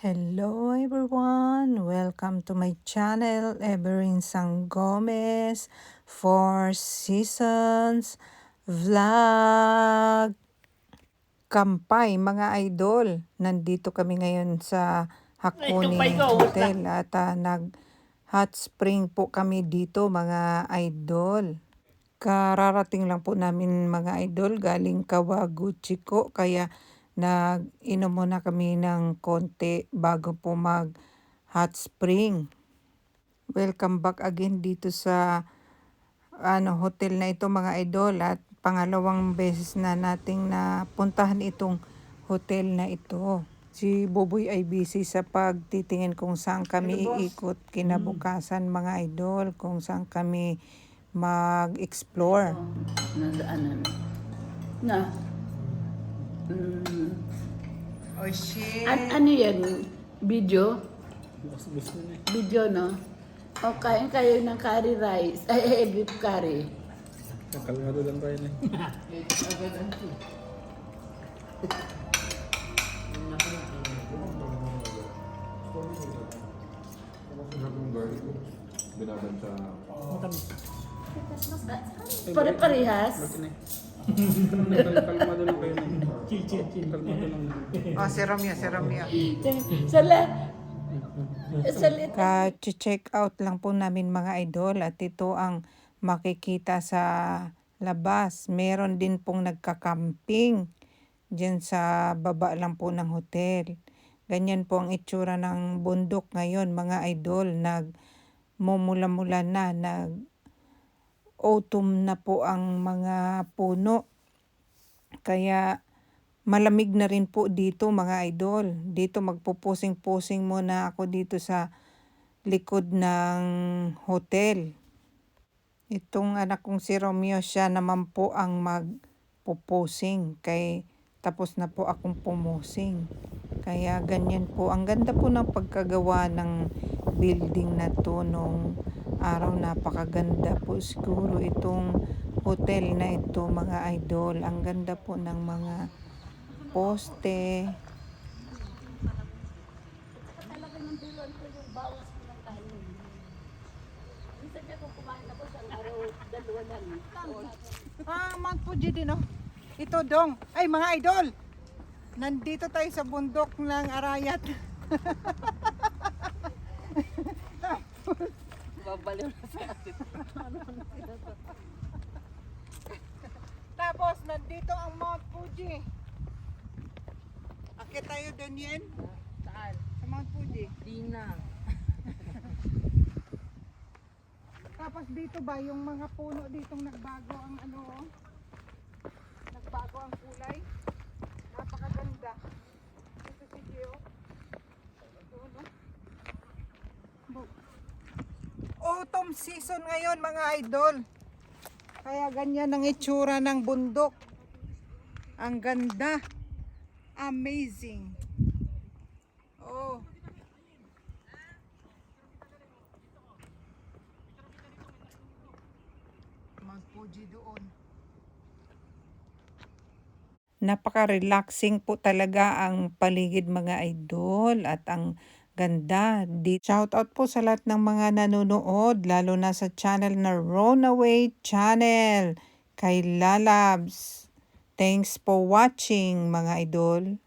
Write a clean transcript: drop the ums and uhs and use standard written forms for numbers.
Hello everyone! Welcome to my channel, Everin Sanggomez, Four Seasons Vlog. Kampay mga idol, nandito kami ngayon sa Hakuni Hotel at nag hot spring po kami dito mga idol. Kararating lang po namin mga idol galing Kawaguchiko kaya nag-inom muna kami ng konti bago po mag hot spring. Welcome back again dito sa hotel na ito mga idol at pangalawang beses na nating napuntahan itong hotel na ito. Si Boboy ay busy sa pagtitingin kung saan kami iikot kinabukasan mga idol, kung saan kami mag-explore. Nadaanan. Na. Oh shit! Ano yan? Video? Video, no? O kain kayo ng curry rice. Ay, beef curry. Kalmado lang tayo na. Binaban sa... Pare-parehas. Kalmado lang kayo na. Kalmado lang. Oh, si Romeo. Ka-check out lang po namin mga idol at ito ang makikita sa labas. Meron din pong nagka-camping dyan sa baba lang po ng hotel. Ganyan po ang itsura ng bundok ngayon mga idol. Nagmumula-mula na, autumn na po ang mga puno. Kaya malamig na rin po dito mga idol. Dito magpupusing-pusing muna ako dito sa likod ng hotel. Itong anak kong si Romeo, siya naman po ang magpupusing. Tapos na po akong pumusing. Kaya ganyan po. Ang ganda po ng pagkagawa ng building na to nung araw. Napakaganda po siguro itong hotel na ito mga idol. Ang ganda po ng mga poste. Mount Fuji din, no? Ito dong. Ay, mga idol! Nandito tayo sa bundok ng Arayat. Babaliw na sa atin. Tapos, nandito ang Mount Fuji. Akit tayo doon yan? Saan? Sa Mount Fuji. Di na. Tapos dito ba, yung mga puno ditong nagbago ang nagbago ang kulay. Napakaganda. Ito si Gio. Ito, no? Autumn season ngayon mga idol. Kaya ganyan ang itsura ng bundok. Ang ganda. Amazing. Oh. Mount Fuji doon. Napaka-relaxing po talaga ang paligid mga idol at ang ganda. Shout out po sa lahat ng mga nanonood, lalo na sa channel na Runaway Channel kay Lalabs. Thanks for watching mga idol.